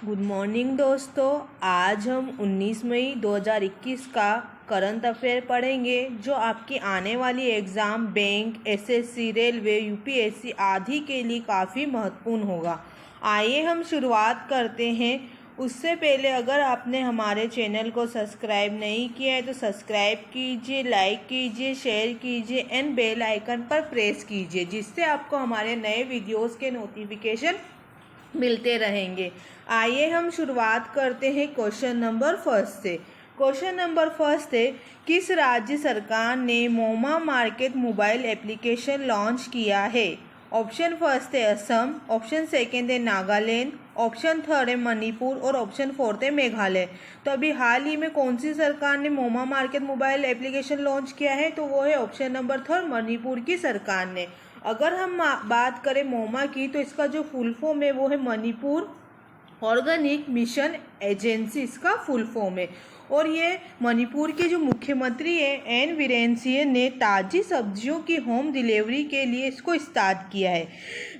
Good morning दोस्तों। आज हम 19 मई 2021 का करंट अफेयर पढ़ेंगे जो आपकी आने वाली exam bank, SSC, railway, UPSC आदि के लिए काफ़ी महत्वपूर्ण होगा। आइए हम शुरुआत करते हैं। उससे पहले अगर आपने हमारे चैनल को सब्सक्राइब नहीं किया है तो सब्सक्राइब कीजिए, लाइक कीजिए, शेयर कीजिए एंड बेल आइकन पर प्रेस कीजिए, जिससे आपको हमारे नए वीडियोस के नोटिफिकेशन मिलते रहेंगे। आइए हम शुरुआत करते हैं क्वेश्चन नंबर फर्स्ट से। क्वेश्चन नंबर फर्स्ट है, किस राज्य सरकार ने मोमा मार्केट मोबाइल एप्लीकेशन लॉन्च किया है? ऑप्शन फर्स्ट है असम, ऑप्शन सेकेंड है नागालैंड, ऑप्शन थर्ड है मणिपुर और ऑप्शन फोर्थ है मेघालय। तो अभी हाल ही में कौन सी सरकार ने मोमा मार्केट मोबाइल एप्लीकेशन लॉन्च किया है? तो वो है ऑप्शन नंबर थर्ड, मणिपुर की सरकार ने। अगर हम बात करें मोमा की तो इसका जो फुल फॉर्म है वो है मणिपुर ऑर्गेनिक मिशन एजेंसी, इसका फुल फॉर्म है। और ये मणिपुर के जो मुख्यमंत्री है एन बीरेन सिंह ने ताज़ी सब्जियों की होम डिलीवरी के लिए इसको स्टार्ट किया है।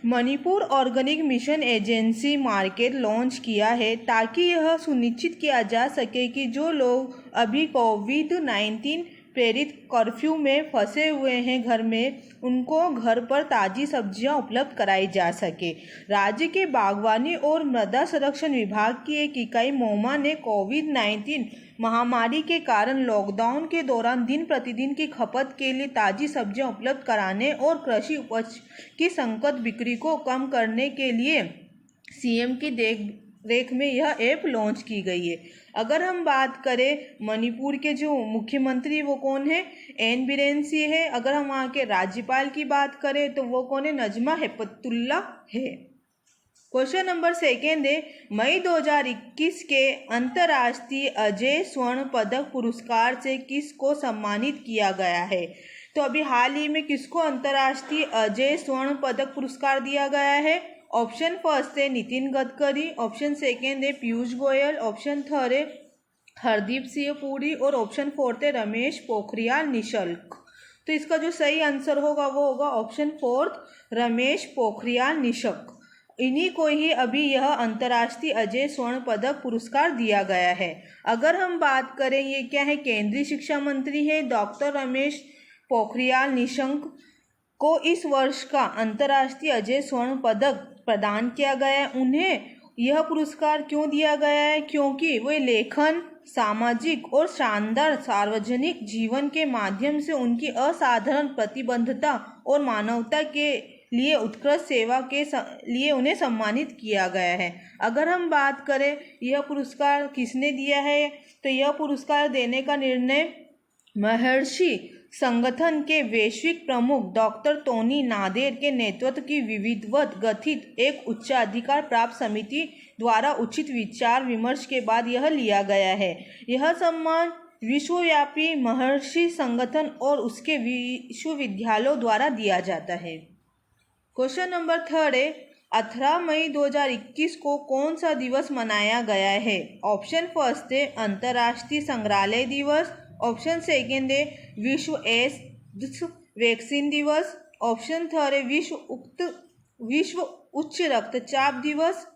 Manipur organic mission agency market launch किया है ताकि यह सुनिश्चित किया जा सके कि जो लोग अभी कोविड-19 प्रेरित कर्फ्यू में फंसे हुए हैं घर में, उनको घर पर ताज़ी सब्जियां उपलब्ध कराई जा सके। राज्य के बागवानी और मृदा संरक्षण विभाग की एक इकाई मोमा ने कोविड-19 महामारी के कारण लॉकडाउन के दौरान दिन प्रतिदिन की खपत के लिए ताज़ी सब्जियां उपलब्ध कराने और कृषि उपज की संकट बिक्री को कम करने के लिए सीएम की देखरेख में यह ऐप लॉन्च की गई है। अगर हम बात करें मणिपुर के जो मुख्यमंत्री वो कौन है? एन बीरेन सिंह है। अगर हम वहाँ के राज्यपाल की बात करें तो वो कौन है? नजमा हेपतुल्ला है। क्वेश्चन नंबर सेकेंड है, मई 2021 के अंतर्राष्ट्रीय अजय स्वर्ण पदक पुरस्कार से किसको सम्मानित किया गया है? तो अभी हाल ही में किसको अंतर्राष्ट्रीय अजय स्वर्ण पदक पुरस्कार दिया गया है? ऑप्शन फर्स्ट है नितिन गडकरी, ऑप्शन सेकेंड है पीयूष गोयल, ऑप्शन थर्ड है हरदीप सिंह पुरी और ऑप्शन फोर्थ है रमेश पोखरियाल निशंक। तो इसका जो सही आंसर होगा वो होगा ऑप्शन फोर्थ, रमेश पोखरियाल निशंक। इन्हीं को ही अभी यह अंतर्राष्ट्रीय अजय स्वर्ण पदक पुरस्कार दिया गया है। अगर हम बात करें ये क्या है? केंद्रीय शिक्षा मंत्री है डॉक्टर रमेश पोखरियाल निशंक को इस वर्ष का अंतर्राष्ट्रीय अजय स्वर्ण पदक प्रदान किया गया। उन्हें यह पुरस्कार क्यों दिया गया है? क्योंकि वे लेखन, सामाजिक और शानदार सार्वजनिक जीवन के माध्यम से उनकी असाधारण प्रतिबद्धता और मानवता के लिए उत्कृष्ट सेवा के लिए उन्हें सम्मानित किया गया है। अगर हम बात करें यह पुरस्कार किसने दिया है, तो यह पुरस्कार देने का निर्णय महर्षि संगठन के वैश्विक प्रमुख डॉक्टर टोनी नादेर के नेतृत्व की विधिवत गठित एक उच्चाधिकार प्राप्त समिति द्वारा उचित विचार विमर्श के बाद यह लिया गया है। यह सम्मान विश्वव्यापी महर्षि संगठन और उसके विश्वविद्यालयों द्वारा दिया जाता है। क्वेश्चन नंबर थर्ड है, 18 मई 2021 को कौन सा दिवस मनाया गया है? ऑप्शन फर्स्ट है अंतर्राष्ट्रीय संग्रहालय दिवस, ऑप्शन सेकेंड है विश्व एड्स वैक्सीन दिवस, ऑप्शन थर्ड है विश्व उच्च रक्तचाप दिवस,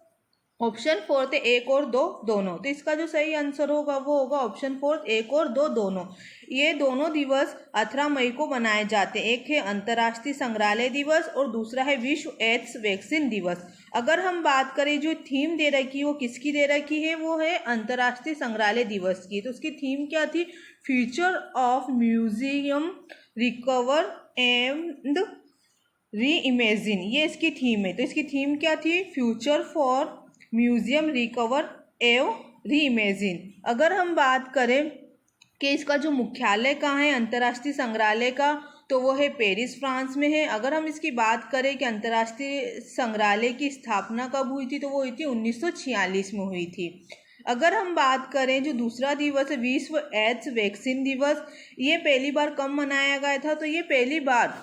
ऑप्शन फोर्थ है एक और दो दोनों। तो इसका जो सही आंसर होगा वो होगा ऑप्शन फोर्थ, एक और दो दोनों। ये दोनों दिवस 18 मई को मनाए जाते हैं। एक है अंतर्राष्ट्रीय संग्रहालय दिवस और दूसरा है विश्व एड्स वैक्सीन दिवस। अगर हम बात करें जो थीम दे रखी है वो किसकी दे रखी है? वो है अंतर्राष्ट्रीय संग्रहालय दिवस की। तो उसकी थीम क्या थी? Future of museum recover and re imagine, ये इसकी थीम है। तो इसकी थीम क्या थी? फ्यूचर फॉर म्यूजियम रिकवर एव री इमेजिन। अगर हम बात करें कि इसका जो मुख्यालय कहाँ है अंतर्राष्ट्रीय संग्रहालय का, तो वो है पेरिस, फ्रांस में है। अगर हम इसकी बात करें कि अंतर्राष्ट्रीय संग्रहालय की स्थापना कब हुई थी, तो वो हुई थी 1946 में हुई थी। अगर हम बात करें जो दूसरा दिवस है विश्व एड्स वैक्सीन दिवस, ये पहली बार कब मनाया गया था? तो ये पहली बार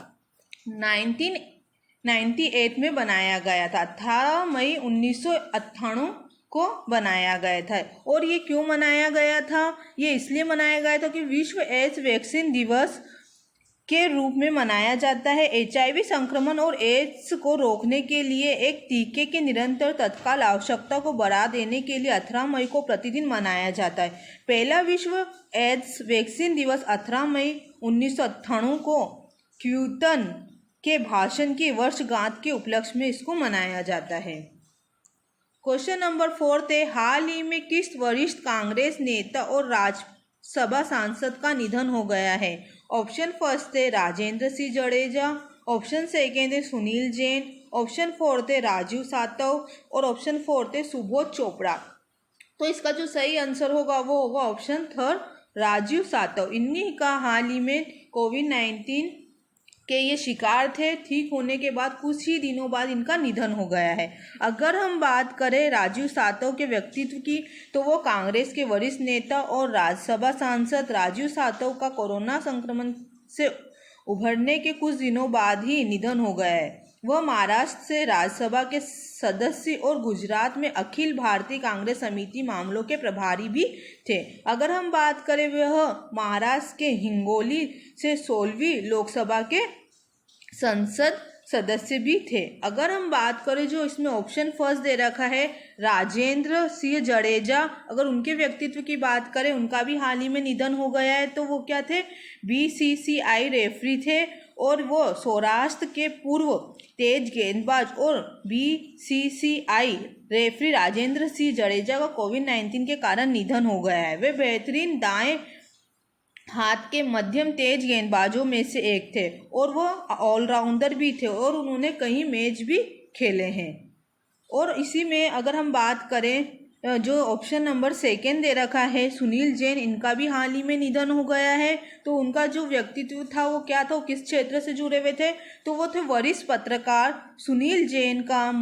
1998 में बनाया गया था। 18 मई 1998 को बनाया गया था। और ये क्यों मनाया गया था? ये इसलिए मनाया गया था कि विश्व एड्स वैक्सीन दिवस के रूप में मनाया जाता है। HIV संक्रमण और एड्स को रोकने के लिए एक टीके के निरंतर तत्काल आवश्यकता को बढ़ा देने के लिए 18 मई को प्रतिदिन मनाया जाता है। पहला विश्व एड्स वैक्सीन दिवस 18 मई 1998 को क्यूटन के भाषण की वर्षगांठ के उपलक्ष्य में इसको मनाया जाता है। क्वेश्चन नंबर 4 है, हाल ही में किस वरिष्ठ कांग्रेस नेता और राज्यसभा सांसद का निधन हो गया है? ऑप्शन फर्स्ट है राजेंद्र सिंह जडेजा, ऑप्शन सेकेंड है सुनील जैन, ऑप्शन फोर्थ है राजीव सातव और ऑप्शन फोर्थ है सुबोध चोपड़ा। तो इसका जो सही आंसर होगा वो होगा ऑप्शन थर्ड राजीव सातव। इन्हीं का हाल ही में कोविड-19 के ये शिकार थे। ठीक होने के बाद कुछ ही दिनों बाद इनका निधन हो गया है। अगर हम बात करें राजीव सातव के व्यक्तित्व की, तो वो कांग्रेस के वरिष्ठ नेता और राज्यसभा सांसद राजीव सातव का कोरोना संक्रमण से उभरने के कुछ दिनों बाद ही निधन हो गया है। वह महाराष्ट्र से राज्यसभा के सदस्य और गुजरात में अखिल भारतीय कांग्रेस समिति मामलों के प्रभारी भी थे। अगर हम बात करें, वह महाराष्ट्र के हिंगोली से 16वीं लोकसभा के संसद सदस्य भी थे। अगर हम बात करें, जो इसमें ऑप्शन फर्स्ट दे रखा है राजेंद्र सिंह जडेजा, अगर उनके व्यक्तित्व की बात करें, उनका भी हाल ही में निधन हो गया है। तो वो क्या थे? BCCI रेफरी थे और वो सौराष्ट्र के पूर्व तेज गेंदबाज और BCCI रेफरी राजेंद्र सिंह जडेजा का कोविड-19 के कारण निधन हो गया है। वे बेहतरीन दाएं हाथ के मध्यम तेज गेंदबाजों में से एक थे और वह ऑलराउंडर भी थे और उन्होंने कई मैच भी खेले हैं। और इसी में अगर हम बात करें, जो ऑप्शन नंबर सेकेंड दे रखा है सुनील जैन, इनका भी हाल ही में निधन हो गया है। तो उनका जो व्यक्तित्व था वो क्या था, वो किस क्षेत्र से जुड़े हुए थे? तो वो थे वरिष्ठ पत्रकार। सुनील जैन का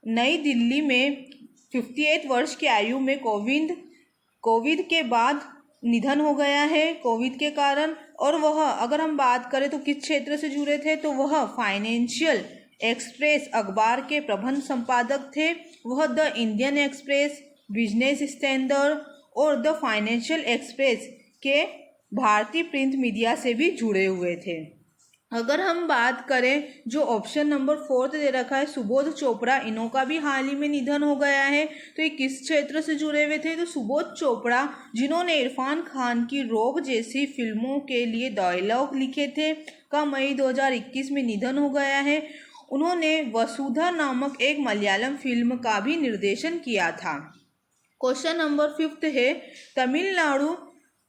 नई दिल्ली में 58 वर्ष की आयु में कोविड के बाद निधन हो गया है, कोविड के कारण। और वह अगर हम बात करें तो किस क्षेत्र से जुड़े थे, तो वह फाइनेंशियल एक्सप्रेस अखबार के प्रबंध संपादक थे। वह the Indian express, business standard और द फाइनेंशियल एक्सप्रेस के भारतीय प्रिंट मीडिया से भी जुड़े हुए थे। अगर हम बात करें, जो ऑप्शन नंबर 4 दे रखा है सुबोध चोपड़ा, इन्हों का भी हाल ही में निधन हो गया है। तो ये किस क्षेत्र से जुड़े हुए थे? तो सुबोध चोपड़ा, जिन्होंने इरफान खान की रॉक जैसी फिल्मों के लिए डायलॉग लिखे थे, का मई 2021 में निधन हो गया है। उन्होंने वसुधा नामक एक मलयालम फिल्म का भी निर्देशन किया था। क्वेश्चन नंबर 5 है, तमिलनाडु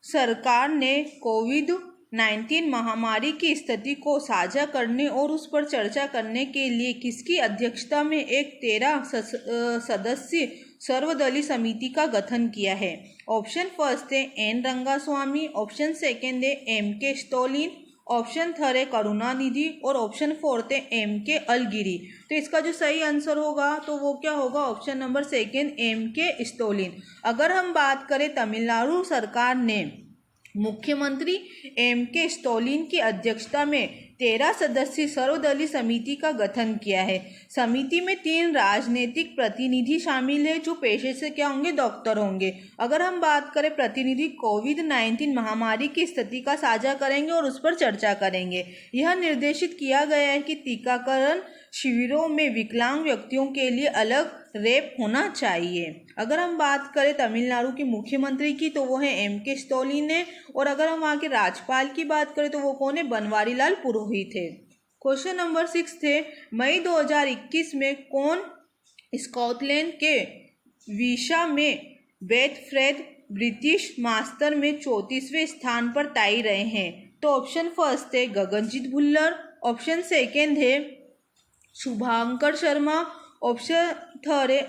सरकार ने कोविड-19 महामारी की स्थिति को साझा करने और उस पर चर्चा करने के लिए किसकी अध्यक्षता में एक 13 सदस्यीय सर्वदलीय समिति का गठन किया है? ऑप्शन फर्स्ट है एन रंगास्वामी, ऑप्शन सेकेंड है MK स्टालिन, ऑप्शन थर्ड है करुणानिधि और ऑप्शन फोर्थ है MK अलगिरी। तो इसका जो सही आंसर होगा तो वो क्या होगा? Option number second MK Stalin. अगर हम बात करें, तमिलनाडु सरकार ने मुख्यमंत्री MK स्टालिन की अध्यक्षता में 13 सदस्यीय सर्वदलीय समिति का गठन किया है। समिति में 3 राजनीतिक प्रतिनिधि शामिल है, जो पेशे से क्या होंगे? डॉक्टर होंगे। अगर हम बात करें, प्रतिनिधि कोविड-19 महामारी की स्थिति का साझा करेंगे और उस पर चर्चा करेंगे। यह निर्देशित किया गया है कि टीकाकरण शिविरों में विकलांग व्यक्तियों के लिए अलग रैंप होना चाहिए। अगर हम बात करें तमिलनाडु के मुख्यमंत्री की, तो वो है MK स्टालिन है। और अगर हम वहाँ के राज्यपाल की बात करें तो वो कौन है? बनवारी लाल पुरोहित है। क्वेश्चन नंबर 6 थे, मई 2021 में कौन स्कॉटलैंड के विशा में बेटफ्रेड ब्रिटिश मास्टर में 34वें स्थान पर टाई रहे हैं? तो ऑप्शन फर्स्ट है गगनजीत भुल्लर, ऑप्शन सेकेंड है शुभांकर शर्मा, ऑप्शन थर्ड है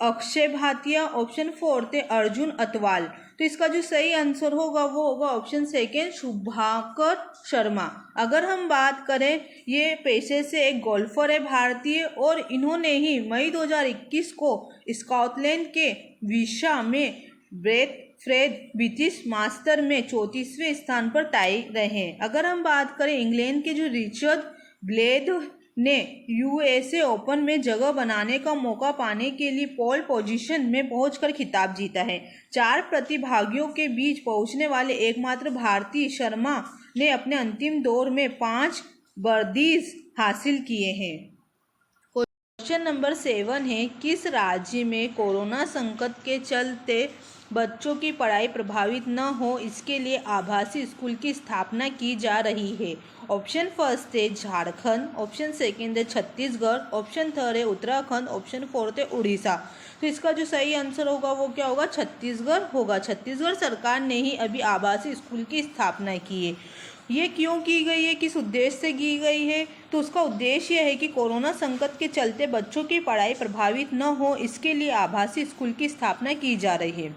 अक्षय भाटिया, ऑप्शन फोर्थ है अर्जुन अतवाल। तो इसका जो सही आंसर होगा वो होगा ऑप्शन सेकेंड शुभांकर शर्मा। अगर हम बात करें, ये पेशे से एक गोल्फर है भारतीय और इन्होंने ही मई 2021 को स्कॉटलैंड के विशा में बेटफ्रेड ब्रिटिश मास्टर में 34वें स्थान पर टाई रहे हैं। अगर हम बात करें इंग्लैंड के जो रिचर्ड ब्लेड ने USA ओपन में जगह बनाने का मौका पाने के लिए पोल पोजीशन में पहुंचकर खिताब जीता है। 4 प्रतिभागियों के बीच पहुंचने वाले एकमात्र भारतीय शर्मा ने अपने अंतिम दौर में 5 बर्दीज हासिल किए हैं। क्वेश्चन नंबर 7 है, किस राज्य में कोरोना संकट के चलते बच्चों की पढ़ाई प्रभावित न हो इसके लिए आभासी स्कूल की स्थापना की जा रही है। ऑप्शन फर्स्ट है झारखंड, ऑप्शन सेकंड है छत्तीसगढ़, ऑप्शन थर्ड है उत्तराखंड, ऑप्शन फोर्थ है उड़ीसा। तो इसका जो सही आंसर होगा वो क्या होगा, छत्तीसगढ़ होगा। छत्तीसगढ़ सरकार ने ही अभी आभासी स्कूल की स्थापना की है। ये क्यों की गई है, किस उद्देश्य से की गई है, तो उसका उद्देश्य यह है कि कोरोना संकट के चलते बच्चों की पढ़ाई प्रभावित न हो इसके लिए आभासी स्कूल की स्थापना की जा रही है।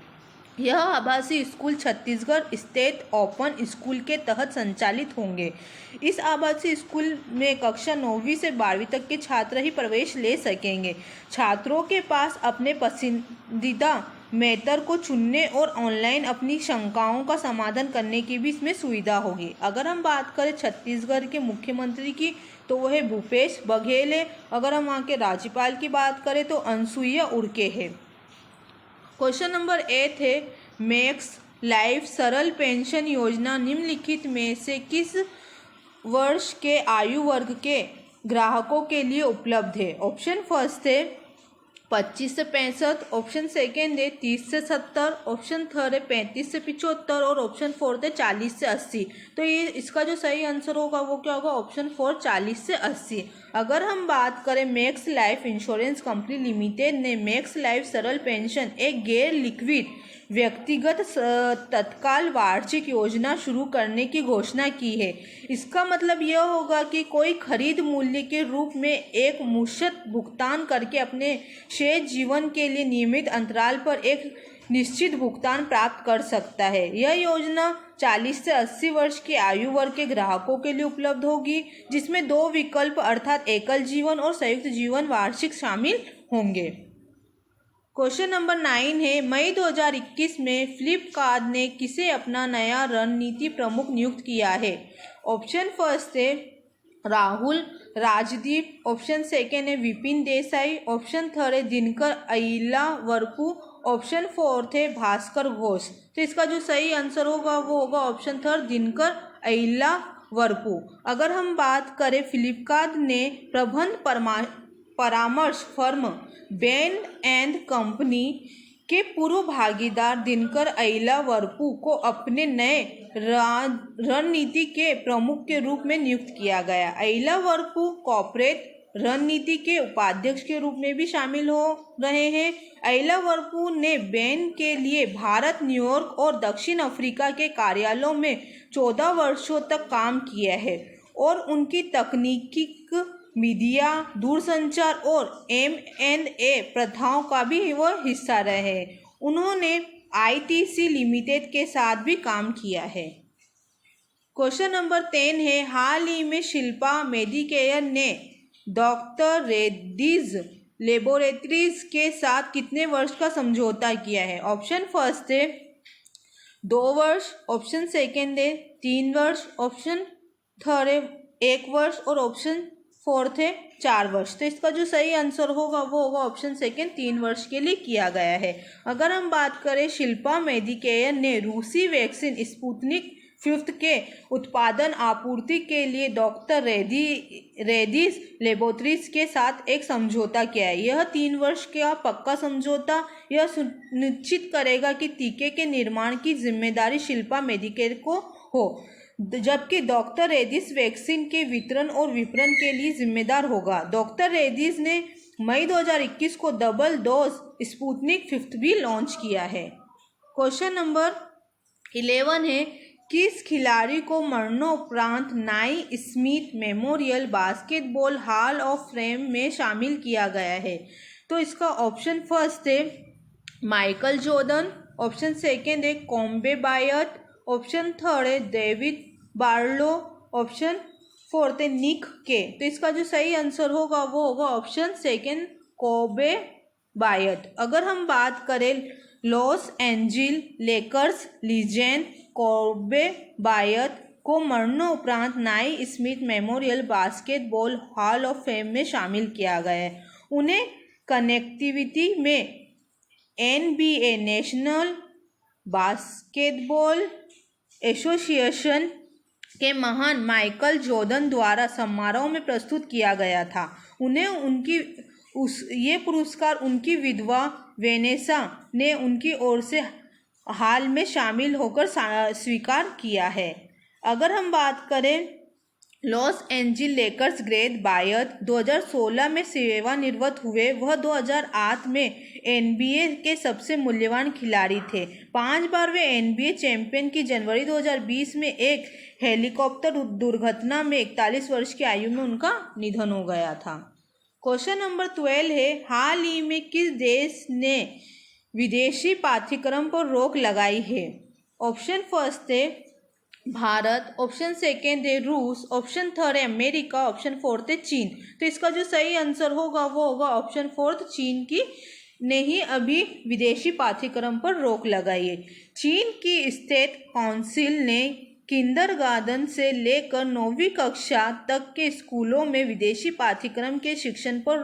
यह आभासी school Chhattisgarh state open school के तहत संचालित होंगे। इस आभासी स्कूल में कक्षा 9वीं से 12वीं तक के छात्र ही प्रवेश ले सकेंगे। छात्रों के पास अपने पसंदीदा मेथड को चुनने और ऑनलाइन अपनी शंकाओं का समाधान करने की भी इसमें सुविधा होगी। अगर हम बात करें छत्तीसगढ़ के मुख्यमंत्री की तो वह है भूपेश बघेल है। अगर हम वहाँ के राज्यपाल की बात करें तो अनुसुईया उइके है। क्वेश्चन नंबर 8 है, मैक्स लाइफ सरल पेंशन योजना निम्नलिखित में से किस वर्ष के आयु वर्ग के ग्राहकों के लिए उपलब्ध है। ऑप्शन फर्स्ट है 25 से 65, ऑप्शन सेकेंड है 30 से 70, ऑप्शन थर्ड है 35 से 75 और ऑप्शन फोर्थ है 40 से 80। तो ये इसका जो सही आंसर होगा वो क्या होगा, ऑप्शन 4 40 से 80। अगर हम बात करें max life insurance company limited ने मैक्स लाइफ सरल पेंशन एक गैर लिक्विड व्यक्तिगत तत्काल वार्षिक योजना शुरू करने की घोषणा की है। इसका मतलब यह होगा कि कोई खरीद मूल्य के रूप में एक मुश्त भुगतान करके अपने शेष जीवन के लिए नियमित अंतराल पर एक निश्चित भुगतान प्राप्त कर सकता है। यह योजना 40 से 80 वर्ष की आयु वर्ग के ग्राहकों के लिए उपलब्ध होगी, जिसमें 2 विकल्प अर्थात एकल जीवन और संयुक्त जीवन वार्षिक शामिल होंगे। क्वेश्चन नंबर 9 है, मई 2021 में फ्लिपकार्ट ने किसे अपना नया रणनीति प्रमुख नियुक्त किया है। ऑप्शन फर्स्ट है राहुल राजदीप, ऑप्शन सेकेंड है विपिन देसाई, ऑप्शन थर्ड है दिनकर अय्यावरपु, ऑप्शन फोर्थ है भास्कर घोष। तो इसका जो सही आंसर होगा वो होगा ऑप्शन थर्ड दिनकर अय्यावरपु। अगर हम बात करें फ्लिपकार्ट ने प्रबंध परामर्श फर्म बैन एंड कंपनी के पूर्व भागीदार दिनकर अय्यावरपु को अपने नए रणनीति के प्रमुख के रूप में नियुक्त किया गया। अय्यावरपु कॉर्पोरेट रणनीति के उपाध्यक्ष के रूप में भी शामिल हो रहे हैं। अय्यावरपु ने बैन के लिए भारत, न्यूयॉर्क और दक्षिण अफ्रीका के कार्यालयों में 14 वर्षों तक काम किया है और उनकी तकनीकी मीडिया, दूरसंचार और M&A प्रथाओं का भी वो हिस्सा रहे। उन्होंने ITC लिमिटेड के साथ भी काम किया है। क्वेश्चन नंबर 10 है, हाल ही में शिल्पा मेडिकेयर ने डॉक्टर रेड्डीज लेबोरेटरीज के साथ कितने वर्ष का समझौता किया है। ऑप्शन फर्स्ट है 2 वर्ष, ऑप्शन सेकेंड है 3 वर्ष, ऑप्शन थर्ड है 1 वर्ष और ऑप्शन फोर्थ है 4 वर्ष। तो इसका जो सही आंसर होगा वो होगा ऑप्शन सेकेंड 3 वर्ष के लिए किया गया है। अगर हम बात करें शिल्पा मेडिकेयर ने रूसी वैक्सीन स्पुतनिक 5 के उत्पादन आपूर्ति के लिए डॉक्टर रेड्डीज लेबोरेटरीज के साथ एक समझौता किया है। यह 3 वर्ष का पक्का समझौता यह सुनिश्चित करेगा कि टीके के निर्माण की जिम्मेदारी शिल्पा मेडिकेयर को हो, जबकि डॉक्टर रेड्डीज वैक्सीन के वितरण और विपणन के लिए जिम्मेदार होगा। डॉक्टर रेड्डीज ने मई 2021 को डबल डोज स्पुतनिक 5 भी लॉन्च किया है। क्वेश्चन नंबर 11 है, किस खिलाड़ी को मरणोपरांत Naismith memorial basketball hall of fame में शामिल किया गया है। तो इसका ऑप्शन फर्स्ट है माइकल जॉर्डन, ऑप्शन सेकेंड है कोम्बे बायट, ऑप्शन थर्ड है डेविड बार्लो, ऑप्शन फोर्थ है निक के। तो इसका जो सही आंसर होगा वो होगा ऑप्शन सेकेंड कोबे बायट। अगर हम बात करें Los Angeles Lakers legend Kobe Bryant को मरणोपरांत Naismith memorial basketball hall of fame में शामिल किया गया है। उन्हें कनेक्टिविटी में NBA नेशनल बास्केटबॉल एसोसिएशन के महान माइकल जॉर्डन द्वारा समारोह में प्रस्तुत किया गया था। उन्हें ये पुरस्कार उनकी विधवा वेनेसा ने उनकी ओर से हाल में शामिल होकर स्वीकार किया है। अगर हम बात करें लॉस एंजिल लेकर्स ग्रेट बायत 2016 में सेवानिवृत्त हुए। वह 2008 में NBA के सबसे मूल्यवान खिलाड़ी थे। 5 बार वे NBA चैंपियन की जनवरी 2020 में एक हेलीकॉप्टर दुर्घटना में 41 वर्ष की आयु में उनका निधन हो गया था। क्वेश्चन नंबर 12 है, हाल ही में किस देश ने विदेशी पाठ्यक्रम पर रोक लगाई है? ऑप्शन फर्स्ट है भारत, ऑप्शन सेकेंड है रूस, ऑप्शन थर्ड है अमेरिका, ऑप्शन फोर्थ है चीन। तो इसका जो सही आंसर होगा वो होगा ऑप्शन फोर्थ, चीन की ने ही अभी विदेशी पाठ्यक्रम पर रोक लगाई है। चीन की स्टेट काउंसिल ने किंडरगार्टन से लेकर 9वीं कक्षा तक के स्कूलों में विदेशी पाठ्यक्रम के शिक्षण पर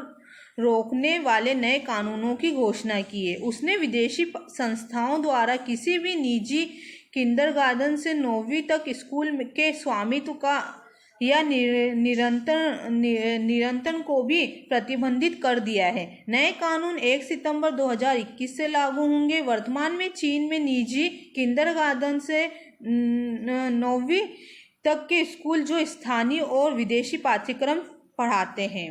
रोकने वाले नए कानूनों की घोषणा की है। उसने विदेशी संस्थाओं द्वारा किसी भी निजी किंडरगार्टन से 9वीं तक स्कूल के स्वामित्व का या निरंतर को भी प्रतिबंधित कर दिया है। नए कानून 1 सितंबर 2021 से लागू होंगे। वर्तमान में चीन में निजी किंडरगार्टन से 9वीं तक के स्कूल जो स्थानीय और विदेशी पाठ्यक्रम पढ़ाते हैं।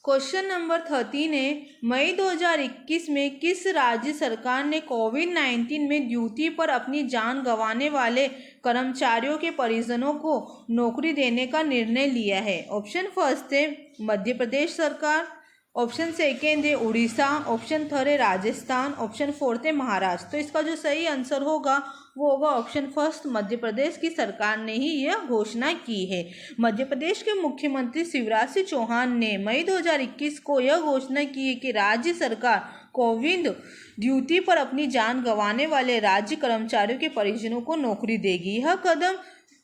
क्वेश्चन नंबर 13 है, मई 2021 में किस राज्य सरकार ने कोविड-19 में ड्यूटी पर अपनी जान गंवाने वाले कर्मचारियों के परिजनों को नौकरी देने का निर्णय लिया है? ऑप्शन फर्स्ट है मध्य प्रदेश सरकार, ऑप्शन सेकेंड है उड़ीसा, ऑप्शन थर्ड है राजस्थान, ऑप्शन फोर्थ है महाराष्ट्र। तो इसका जो सही आंसर होगा वो होगा ऑप्शन फर्स्ट, मध्य प्रदेश की सरकार ने ही यह घोषणा की है। मध्य प्रदेश के मुख्यमंत्री शिवराज सिंह चौहान ने मई 2021 को यह घोषणा की है कि राज्य सरकार कोविड ड्यूटी पर अपनी जान गंवाने वाले राज्य कर्मचारियों के परिजनों को नौकरी देगी। यह कदम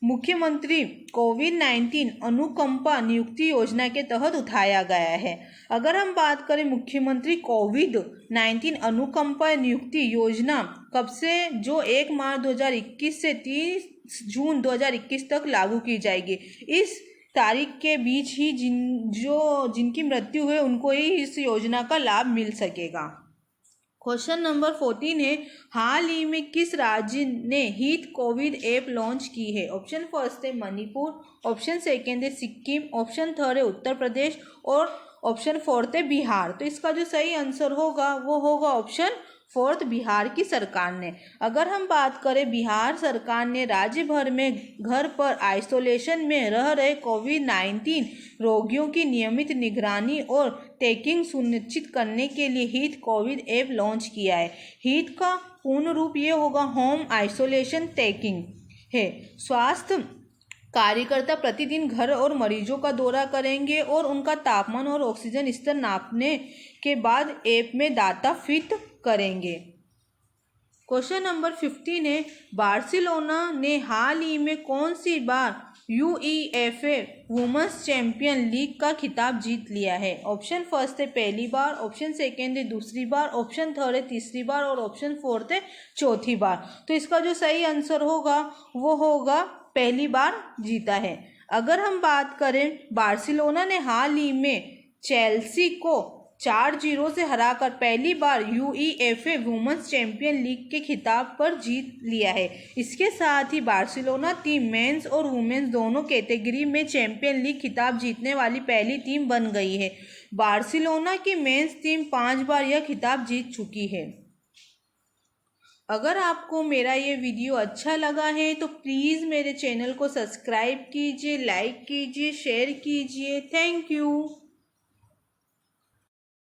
मुख्यमंत्री कोविड-19 अनुकंपा नियुक्ति योजना के तहत उठाया गया है। अगर हम बात करें मुख्यमंत्री कोविड-19 अनुकंपा नियुक्ति योजना कब से, जो 1 मार्च 2021 से 30 जून 2021 तक लागू की जाएगी। इस तारीख के बीच ही जिनकी मृत्यु हुई उनको ही इस योजना का लाभ मिल सकेगा। क्वेश्चन नंबर 14 है, हाल ही में किस राज्य ने हित कोविड ऐप लॉन्च की है? ऑप्शन फर्स्ट है मणिपुर, ऑप्शन सेकेंड है सिक्किम, ऑप्शन थर्ड है उत्तर प्रदेश और ऑप्शन फोर्थ है बिहार। तो इसका जो सही आंसर होगा वो होगा ऑप्शन फोर्थ, बिहार की सरकार ने। अगर हम बात करें बिहार सरकार ने राज्य भर में घर पर आइसोलेशन में रह रहे कोविड-19 रोगियों की नियमित निगरानी और ट्रैकिंग सुनिश्चित करने के लिए हित कोविड ऐप लॉन्च किया है। हित का पूर्ण रूप ये होगा होम आइसोलेशन ट्रैकिंग है। स्वास्थ्य कार्यकर्ता प्रतिदिन घर और मरीजों का दौरा करेंगे और उनका तापमान और ऑक्सीजन स्तर नापने के बाद ऐप में डाटा फिट करेंगे। क्वेश्चन नंबर 15 है, बार्सिलोना ने हाल ही में कौन सी बार UEFA वुमेन्स चैंपियन लीग का खिताब जीत लिया है? ऑप्शन फर्स्ट है पहली बार, ऑप्शन सेकेंड है दूसरी बार, ऑप्शन थर्ड है तीसरी बार और ऑप्शन फोर्थ है चौथी बार। तो इसका जो सही आंसर होगा वो होगा पहली बार जीता है। अगर हम बात करें बार्सिलोना ने हाल ही में चेल्सी को 4-0 से हराकर पहली बार UEFA वुमेन्स चैंपियन लीग के खिताब पर जीत लिया है। इसके साथ ही बार्सिलोना टीम मेंस और वुमेन्स दोनों कैटेगरी में चैंपियन लीग खिताब जीतने वाली पहली टीम बन गई है। बार्सिलोना की मेंस टीम 5 बार यह खिताब जीत चुकी है। अगर आपको मेरा ये वीडियो अच्छा लगा है तो प्लीज़ मेरे चैनल को सब्सक्राइब कीजिए, लाइक कीजिए, शेयर कीजिए। Thank you.